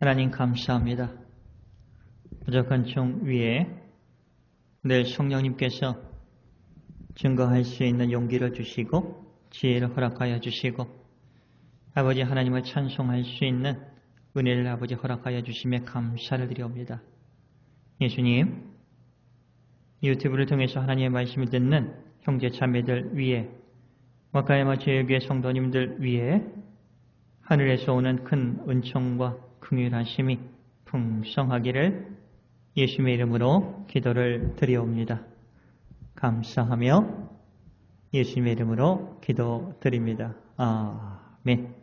하나님 감사합니다. 부족한 종 위에 늘 성령님께서 증거할 수 있는 용기를 주시고 지혜를 허락하여 주시고 아버지 하나님을 찬송할 수 있는 은혜를 아버지 허락하여 주심에 감사를 드리옵니다. 예수님, 유튜브를 통해서 하나님의 말씀을 듣는 형제 자매들 위에 와카야마 제일교회 성도님들 위에 하늘에서 오는 큰 은총과 긍휼하심이 풍성하기를 예수님의 이름으로 기도를 드리옵니다. 감사하며 예수님의 이름으로 기도드립니다. 아멘.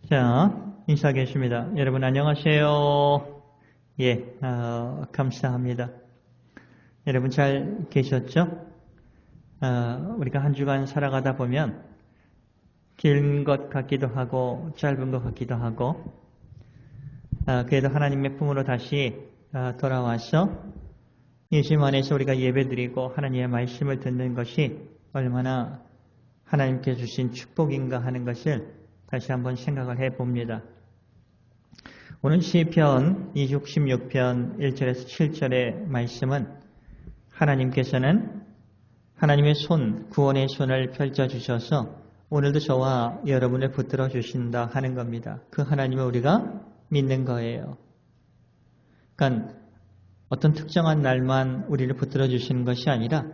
자, 인사하겠습니다. 여러분 안녕하세요. 예, 감사합니다. 여러분 잘 계셨죠? 우리가 한 주간 살아가다 보면 긴 것 같기도 하고 짧은 것 같기도 하고 그래도 하나님의 품으로 다시 돌아와서 예수님 안에서 우리가 예배드리고 하나님의 말씀을 듣는 것이 얼마나 하나님께 주신 축복인가 하는 것을 다시 한번 생각을 해봅니다. 오늘 시편 66편 1절에서 7절의 말씀은 하나님께서는 하나님의 손, 구원의 손을 펼쳐주셔서 오늘도 저와 여러분을 붙들어 주신다 하는 겁니다. 그 하나님을 우리가 믿는 거예요. 그러니까 어떤 특정한 날만 우리를 붙들어 주시는 것이 아니라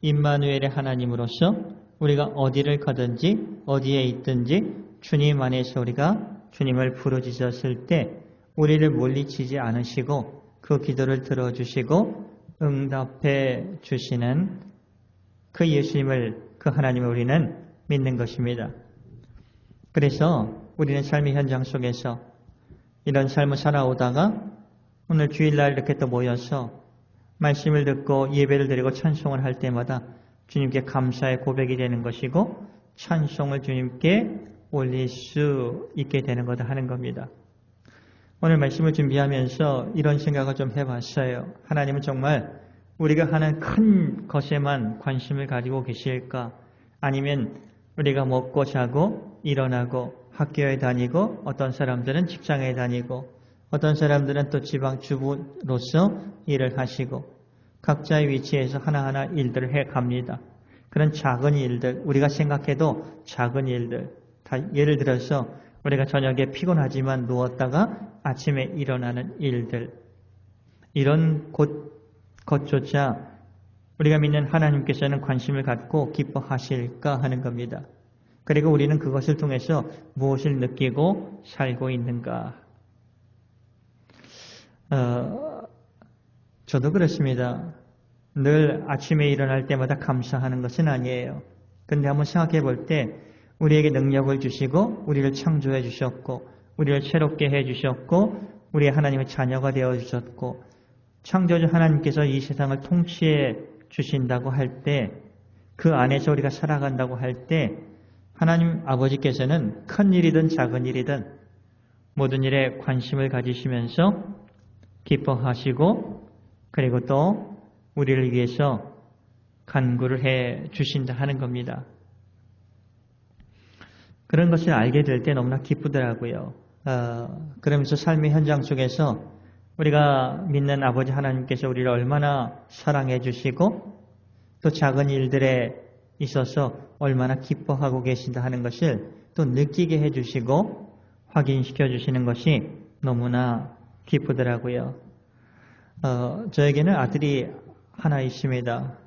임마누엘의 하나님으로서 우리가 어디를 가든지 어디에 있든지 주님 안에서 우리가 주님을 부르짖었을 때 우리를 물리치지 않으시고 그 기도를 들어주시고 응답해 주시는 그 예수님을, 그 하나님을 우리는 믿는 것입니다. 그래서 우리는 삶의 현장 속에서 이런 삶을 살아오다가 오늘 주일날 이렇게 또 모여서 말씀을 듣고 예배를 드리고 찬송을 할 때마다 주님께 감사의 고백이 되는 것이고 찬송을 주님께 올릴 수 있게 되는 거다 하는 겁니다. 오늘 말씀을 준비하면서 이런 생각을 좀 해봤어요. 하나님은 정말 우리가 하는 큰 것에만 관심을 가지고 계실까? 아니면 우리가 먹고 자고 일어나고 학교에 다니고 어떤 사람들은 직장에 다니고 어떤 사람들은 또 지방 주부로서 일을 하시고 각자의 위치에서 하나하나 일들을 해갑니다. 그런 작은 일들, 우리가 생각해도 작은 일들, 예를 들어서 우리가 저녁에 피곤하지만 누웠다가 아침에 일어나는 일들, 이런 것조차 우리가 믿는 하나님께서는 관심을 갖고 기뻐하실까 하는 겁니다. 그리고 우리는 그것을 통해서 무엇을 느끼고 살고 있는가? 저도 그렇습니다. 늘 아침에 일어날 때마다 감사하는 것은 아니에요. 근데 한번 생각해 볼 때 우리에게 능력을 주시고 우리를 창조해 주셨고 우리를 새롭게 해 주셨고 우리의 하나님의 자녀가 되어 주셨고 창조주 하나님께서 이 세상을 통치해 주신다고 할 때 그 안에서 우리가 살아간다고 할 때 하나님 아버지께서는 큰 일이든 작은 일이든 모든 일에 관심을 가지시면서 기뻐하시고 그리고 또 우리를 위해서 간구를 해 주신다 하는 겁니다. 그런 것을 알게 될 때 너무나 기쁘더라고요. 그러면서 삶의 현장 속에서 우리가 믿는 아버지 하나님께서 우리를 얼마나 사랑해 주시고 또 작은 일들에 있어서 얼마나 기뻐하고 계신다 하는 것을 또 느끼게 해 주시고 확인시켜 주시는 것이 너무나 기쁘더라고요. 저에게는 아들이 하나 있습니다.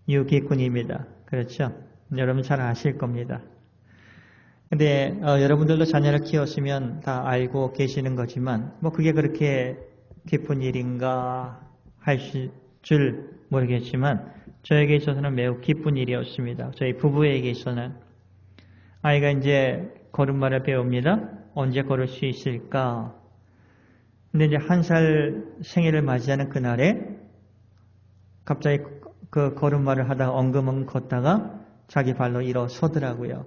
유기꾼입니다. 그렇죠? 여러분 잘 아실 겁니다. 근데 여러분들도 자녀를 키웠으면 다 알고 계시는 거지만 뭐 그게 그렇게 기쁜 일인가 하실 줄 모르겠지만 저에게 있어서는 매우 기쁜 일이었습니다. 저희 부부에게 있어서는 아이가 이제 걸음마를 배웁니다. 언제 걸을 수 있을까? 근데 이제 1살 생일을 맞이하는 그날에 갑자기 그 걸음마를 하다가 엉금엉금 걷다가 자기 발로 일어서더라고요.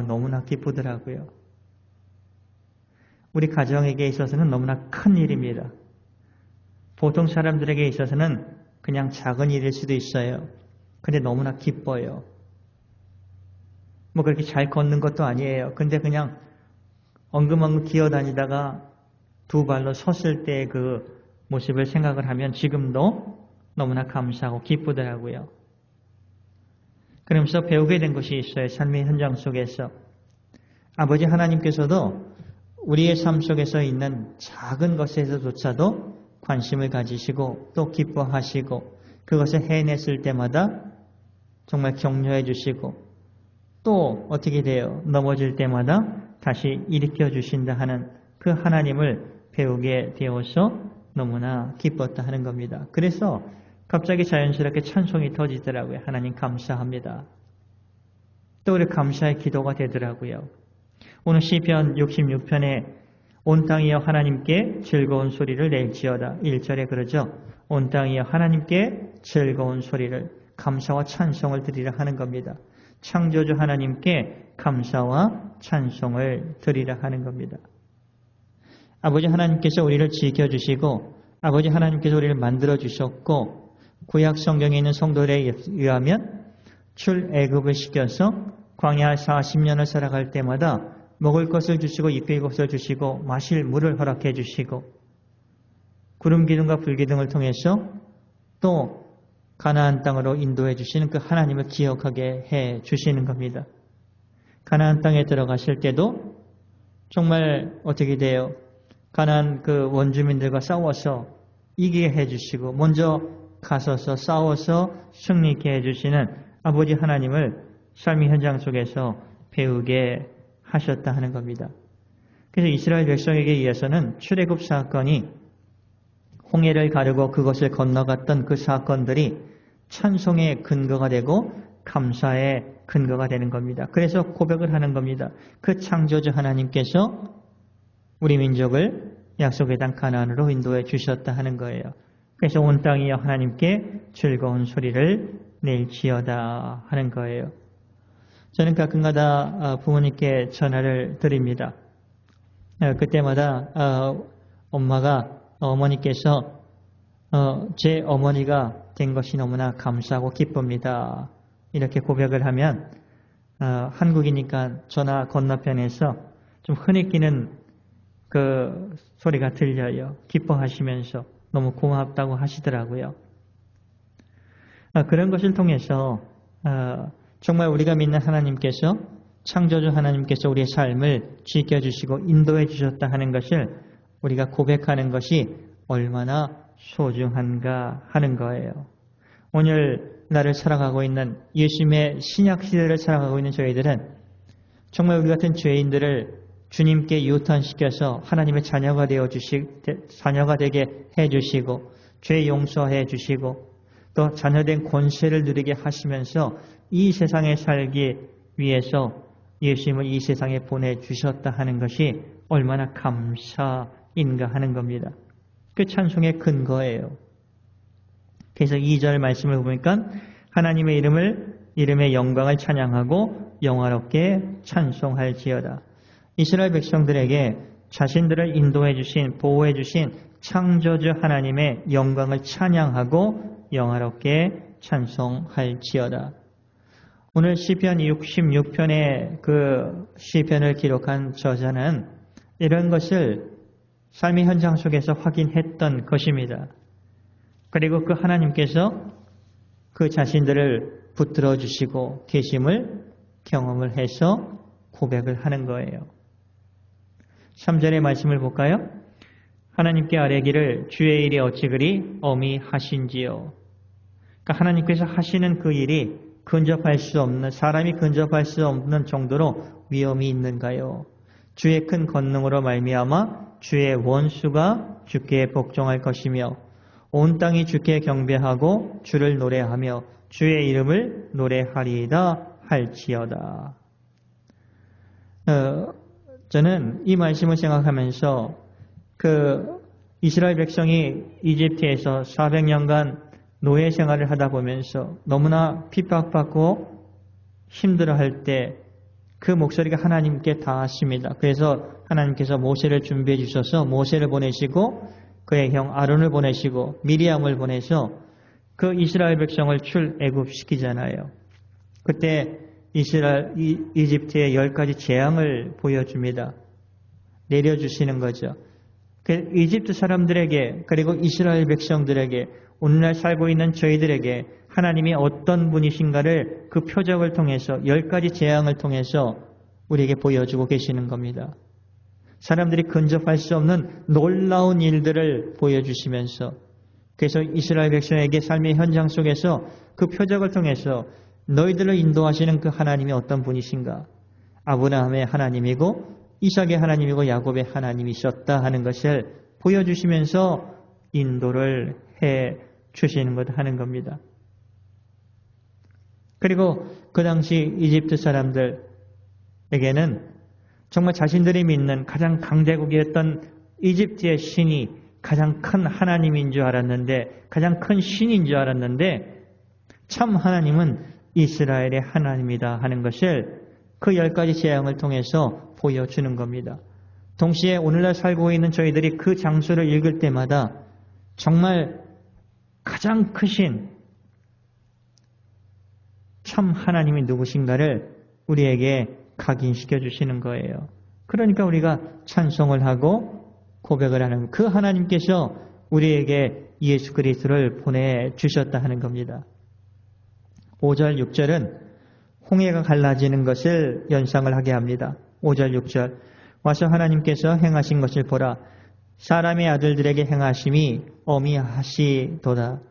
너무나 기쁘더라고요. 우리 가정에게 있어서는 너무나 큰 일입니다. 보통 사람들에게 있어서는 그냥 작은 일일 수도 있어요. 근데 너무나 기뻐요. 뭐 그렇게 잘 걷는 것도 아니에요. 근데 그냥 엉금엉금 기어다니다가 두 발로 섰을 때 그 모습을 생각을 하면 지금도 너무나 감사하고 기쁘더라고요. 그러면서 배우게 된 것이 있어요. 삶의 현장 속에서. 아버지 하나님께서도 우리의 삶 속에서 있는 작은 것에서조차도 관심을 가지시고 또 기뻐하시고 그것을 해냈을 때마다 정말 격려해 주시고 또 어떻게 돼요? 넘어질 때마다 다시 일으켜 주신다 하는 그 하나님을 배우게 되어서 너무나 기뻤다 하는 겁니다. 그래서 갑자기 자연스럽게 찬송이 터지더라고요. 하나님 감사합니다. 또 우리 감사의 기도가 되더라고요. 오늘 시편 66편에 온 땅이여 하나님께 즐거운 소리를 낼지어다. 1절에 그러죠. 온 땅이여 하나님께 즐거운 소리를 감사와 찬송을 드리라 하는 겁니다. 창조주 하나님께 감사와 찬송을 드리라 하는 겁니다. 아버지 하나님께서 우리를 지켜주시고 아버지 하나님께서 우리를 만들어주셨고 구약 성경에 있는 성도들에 의하면 출애굽을 시켜서 광야 40년을 살아갈 때마다 먹을 것을 주시고 입힐 것을 주시고 마실 물을 허락해 주시고 구름 기둥과 불 기둥을 통해서 또 가나안 땅으로 인도해 주시는 그 하나님을 기억하게 해 주시는 겁니다. 가나안 땅에 들어가실 때도 정말 어떻게 돼요? 가나안 그 원주민들과 싸워서 이기게 해 주시고 먼저 가서서 싸워서 승리케 해 주시는 아버지 하나님을 삶의 현장 속에서 배우게 하셨다 하는 겁니다. 그래서 이스라엘 백성에게 의해서는 출애굽 사건이 홍해를 가르고 그것을 건너갔던 그 사건들이 찬송의 근거가 되고 감사의 근거가 되는 겁니다. 그래서 고백을 하는 겁니다. 그 창조주 하나님께서 우리 민족을 약속의 땅 가나안으로 인도해 주셨다 하는 거예요. 그래서 온 땅이여 하나님께 즐거운 소리를 낼지어다 하는 거예요. 저는 가끔가다 부모님께 전화를 드립니다. 그때마다 어머니께서 제 어머니가 된 것이 너무나 감사하고 기쁩니다. 이렇게 고백을 하면 한국이니까 전화 건너편에서 좀 흐느끼는 그 소리가 들려요. 기뻐하시면서 너무 고맙다고 하시더라고요. 그런 것을 통해서 정말 우리가 믿는 하나님께서 창조주 하나님께서 우리의 삶을 지켜주시고 인도해 주셨다 하는 것을 우리가 고백하는 것이 얼마나 소중한가 하는 거예요. 오늘 나를 살아가고 있는 예수님의 신약 시대를 살아가고 있는 저희들은 정말 우리 같은 죄인들을 주님께 유턴시켜서 하나님의 자녀가 자녀가 되게 해주시고 죄 용서해 주시고 또 자녀된 권세를 누리게 하시면서 이 세상에 살기 위해서 예수님을 이 세상에 보내주셨다 하는 것이 얼마나 감사인가 하는 겁니다. 그 찬송의 근거예요. 그래서 2절 말씀을 보니까 하나님의 이름의 영광을 찬양하고 영화롭게 찬송할지어다. 이스라엘 백성들에게 자신들을 인도해 주신 보호해 주신 창조주 하나님의 영광을 찬양하고 영화롭게 찬송할지어다. 오늘 시편 66편의 그 시편을 기록한 저자는 이런 것을 삶의 현장 속에서 확인했던 것입니다. 그리고 그 하나님께서 그 자신들을 붙들어 주시고 계심을 경험을 해서 고백을 하는 거예요. 3절의 말씀을 볼까요? 하나님께 아뢰기를 주의 일이 어찌 그리 엄히 하신지요. 그러니까 하나님께서 하시는 그 일이 근접할 수 없는, 사람이 근접할 수 없는 정도로 위험이 있는가요? 주의 큰 권능으로 말미암아 주의 원수가 주께 복종할 것이며 온 땅이 주께 경배하고 주를 노래하며 주의 이름을 노래하리이다 할지어다. 저는 이 말씀을 생각하면서 그 이스라엘 백성이 이집트에서 400년간 노예 생활을 하다 보면서 너무나 핍박받고 힘들어할 때 그 목소리가 하나님께 닿았습니다. 그래서 하나님께서 모세를 준비해 주셔서 모세를 보내시고 그의 형 아론을 보내시고 미리암을 보내서 그 이스라엘 백성을 출애굽시키잖아요. 그때 이집트의 10가지 재앙을 보여줍니다. 내려주시는 거죠. 그 이집트 사람들에게 그리고 이스라엘 백성들에게 오늘날 살고 있는 저희들에게 하나님이 어떤 분이신가를 그 표적을 통해서 10가지 재앙을 통해서 우리에게 보여주고 계시는 겁니다. 사람들이 근접할 수 없는 놀라운 일들을 보여주시면서 그래서 이스라엘 백성에게 삶의 현장 속에서 그 표적을 통해서 너희들을 인도하시는 그 하나님이 어떤 분이신가? 아브라함의 하나님이고 이삭의 하나님이고 야곱의 하나님이셨다 하는 것을 보여주시면서 인도를 해 주시는 것 하는 겁니다. 그리고 그 당시 이집트 사람들에게는 정말 자신들이 믿는 가장 강대국이었던 이집트의 신이 가장 큰 하나님인 줄 알았는데, 가장 큰 신인 줄 알았는데 참 하나님은 이스라엘의 하나님이다 하는 것을 그 10가지 재앙을 통해서 보여주는 겁니다. 동시에 오늘날 살고 있는 저희들이 그 장소를 읽을 때마다 정말 가장 크신 참 하나님이 누구신가를 우리에게 각인시켜 주시는 거예요. 그러니까 우리가 찬송을 하고 고백을 하는 그 하나님께서 우리에게 예수 그리스도를 보내주셨다 하는 겁니다. 5절, 6절은 홍해가 갈라지는 것을 연상을 하게 합니다. 5절, 6절 와서 하나님께서 행하신 것을 보라. 사람의 아들들에게 행하심이 어미하시도다.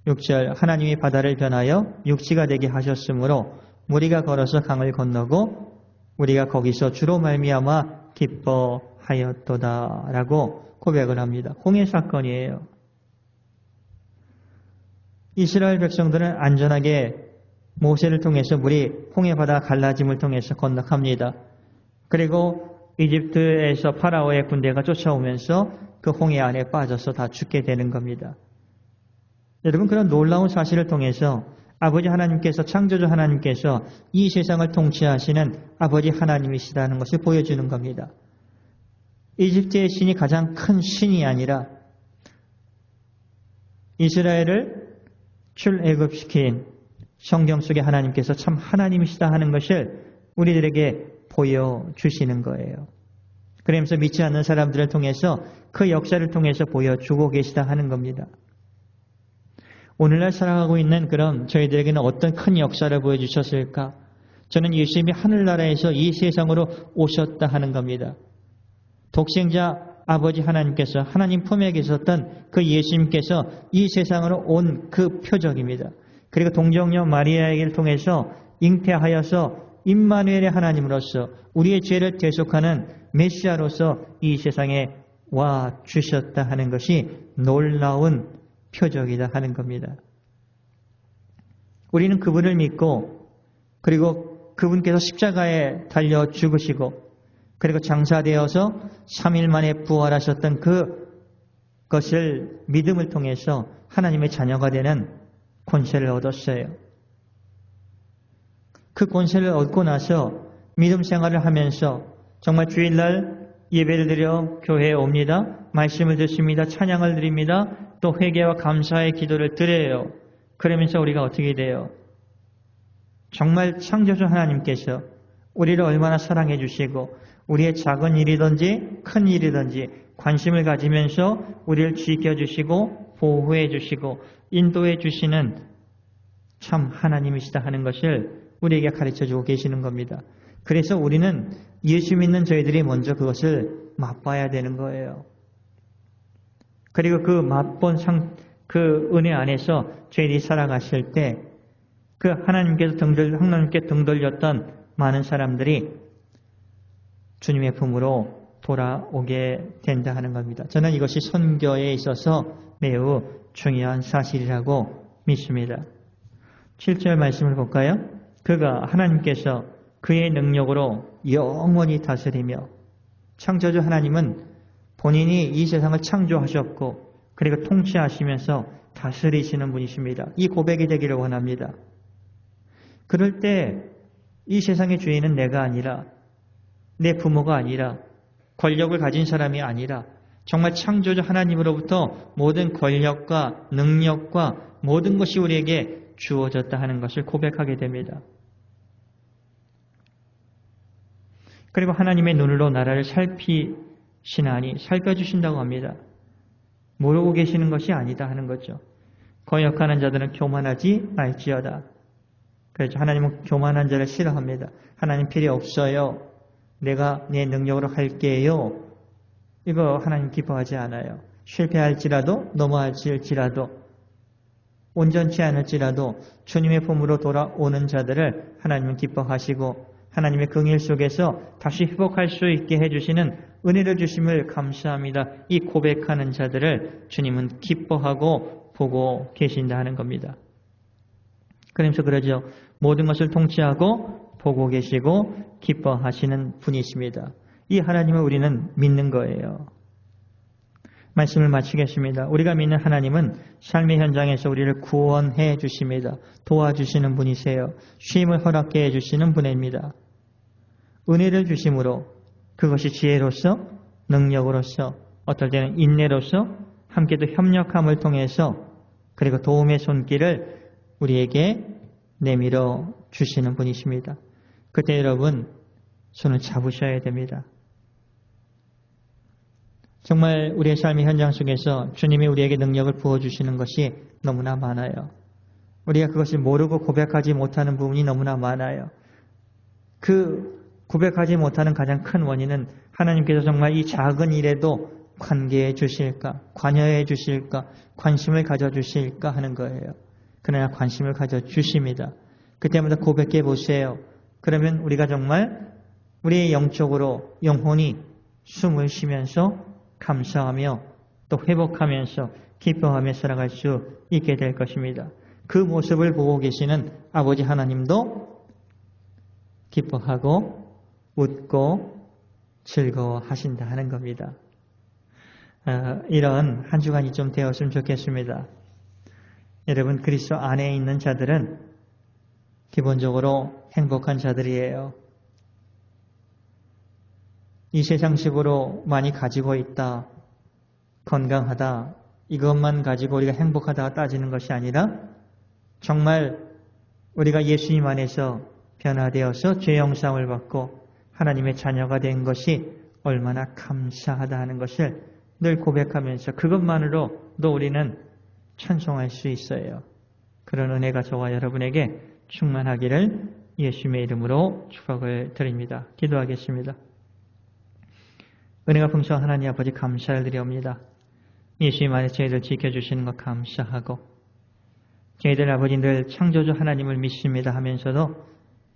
6절 하나님이 바다를 변하여 육지가 되게 하셨으므로 우리가 걸어서 강을 건너고 우리가 거기서 주로 말미암아 기뻐하였도다 라고 고백을 합니다. 홍해 사건이에요. 이스라엘 백성들은 안전하게 모세를 통해서 물이 홍해 바다 갈라짐을 통해서 건너갑니다. 그리고 이집트에서 파라오의 군대가 쫓아오면서 그 홍해 안에 빠져서 다 죽게 되는 겁니다. 여러분, 그런 놀라운 사실을 통해서 아버지 하나님께서, 창조주 하나님께서 이 세상을 통치하시는 아버지 하나님이시다는 것을 보여주는 겁니다. 이집트의 신이 가장 큰 신이 아니라 이스라엘을 출애굽시킨 성경 속에 하나님께서 참 하나님이시다 하는 것을 우리들에게 보여주시는 거예요. 그러면서 믿지 않는 사람들을 통해서 그 역사를 통해서 보여주고 계시다 하는 겁니다. 오늘날 살아가고 있는 그런 저희들에게는 어떤 큰 역사를 보여주셨을까? 저는 예수님이 하늘나라에서 이 세상으로 오셨다 하는 겁니다. 독생자 아버지 하나님께서 하나님 품에 계셨던 그 예수님께서 이 세상으로 온 그 표적입니다. 그리고 동정녀 마리아에게를 통해서 잉태하여서 임마누엘의 하나님으로서 우리의 죄를 대속하는 메시아로서 이 세상에 와 주셨다 하는 것이 놀라운 표적이다 하는 겁니다. 우리는 그분을 믿고 그리고 그분께서 십자가에 달려 죽으시고 그리고 장사되어서 3일 만에 부활하셨던 그것을 믿음을 통해서 하나님의 자녀가 되는 권세를 얻었어요. 그 권세를 얻고 나서 믿음 생활을 하면서 정말 주일날 예배를 드려 교회에 옵니다. 말씀을 듣습니다. 찬양을 드립니다. 또 회개와 감사의 기도를 드려요. 그러면서 우리가 어떻게 돼요? 정말 창조주 하나님께서 우리를 얼마나 사랑해 주시고 우리의 작은 일이든지 큰 일이든지 관심을 가지면서 우리를 지켜주시고 보호해 주시고 인도해 주시는 참 하나님이시다 하는 것을 우리에게 가르쳐주고 계시는 겁니다. 그래서 우리는 예수 믿는 저희들이 먼저 그것을 맛봐야 되는 거예요. 그리고 그 맛본 그 은혜 안에서 저희들이 살아가실 때 그 하나님께 등 돌렸던 많은 사람들이 주님의 품으로 돌아오게 된다 하는 겁니다. 저는 이것이 선교에 있어서 매우 중요한 사실이라고 믿습니다. 7절 말씀을 볼까요? 그가 하나님께서 그의 능력으로 영원히 다스리며 창조주 하나님은 본인이 이 세상을 창조하셨고 그리고 통치하시면서 다스리시는 분이십니다. 이 고백이 되기를 원합니다. 그럴 때 이 세상의 주인은 내가 아니라 내 부모가 아니라 권력을 가진 사람이 아니라 정말 창조주 하나님으로부터 모든 권력과 능력과 모든 것이 우리에게 주어졌다 하는 것을 고백하게 됩니다. 그리고 하나님의 눈으로 나라를 살피시나니 살펴주신다고 합니다. 모르고 계시는 것이 아니다 하는 거죠. 거역하는 자들은 교만하지 말지어다. 그렇죠. 하나님은 교만한 자를 싫어합니다. 하나님 필요 없어요. 내가 내 능력으로 할게요. 이거 하나님 기뻐하지 않아요. 실패할지라도 넘어질지라도 온전치 않을지라도 주님의 품으로 돌아오는 자들을 하나님은 기뻐하시고 하나님의 긍휼 속에서 다시 회복할 수 있게 해주시는 은혜를 주심을 감사합니다. 이 고백하는 자들을 주님은 기뻐하고 보고 계신다 하는 겁니다. 그러면서 그러죠. 모든 것을 통치하고 보고 계시고 기뻐하시는 분이십니다. 이 하나님을 우리는 믿는 거예요. 말씀을 마치겠습니다. 우리가 믿는 하나님은 삶의 현장에서 우리를 구원해 주십니다. 도와주시는 분이세요. 쉼을 허락해 주시는 분입니다. 은혜를 주심으로 그것이 지혜로서 능력으로서 어떨 때는 인내로서 함께도 협력함을 통해서 그리고 도움의 손길을 우리에게 내밀어 주시는 분이십니다. 그때 여러분 손을 잡으셔야 됩니다. 정말 우리의 삶의 현장 속에서 주님이 우리에게 능력을 부어주시는 것이 너무나 많아요. 우리가 그것을 모르고 고백하지 못하는 부분이 너무나 많아요. 그 고백하지 못하는 가장 큰 원인은 하나님께서 정말 이 작은 일에도 관계해 주실까, 관여해 주실까, 관심을 가져주실까 하는 거예요. 그러나 관심을 가져주십니다. 그때마다 고백해 보세요. 그러면 우리가 정말 우리의 영적으로 영혼이 숨을 쉬면서 감사하며 또 회복하면서 기뻐하며 살아갈 수 있게 될 것입니다. 그 모습을 보고 계시는 아버지 하나님도 기뻐하고 웃고 즐거워하신다 하는 겁니다. 이런 한 주간이 좀 되었으면 좋겠습니다. 여러분 그리스도 안에 있는 자들은 기본적으로 행복한 자들이에요. 이 세상식으로 많이 가지고 있다, 건강하다, 이것만 가지고 우리가 행복하다 따지는 것이 아니라 정말 우리가 예수님 안에서 변화되어서 죄 영상을 받고 하나님의 자녀가 된 것이 얼마나 감사하다 하는 것을 늘 고백하면서 그것만으로도 우리는 찬송할 수 있어요. 그런 은혜가 저와 여러분에게 충만하기를 예수님의 이름으로 축복을 드립니다. 기도하겠습니다. 은혜가 풍성한 하나님 아버지 감사를 드리옵니다. 예수님 안에 저희들 지켜주시는 것 감사하고 저희들 아버지 늘 창조주 하나님을 믿습니다 하면서도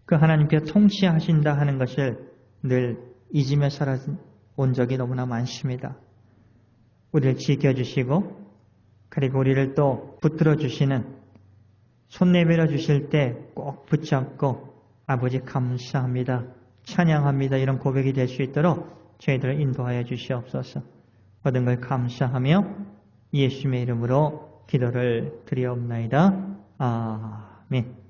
그 하나님께서 통치하신다 하는 것을 늘 잊으며 살아온 적이 너무나 많습니다. 우리를 지켜주시고 그리고 우리를 또 붙들어 주시는 손 내밀어 주실 때 꼭 붙잡고 아버지 감사합니다. 찬양합니다. 이런 고백이 될 수 있도록 저희들을 인도하여 주시옵소서. 모든 걸 감사하며 예수님의 이름으로 기도를 드리옵나이다. 아멘.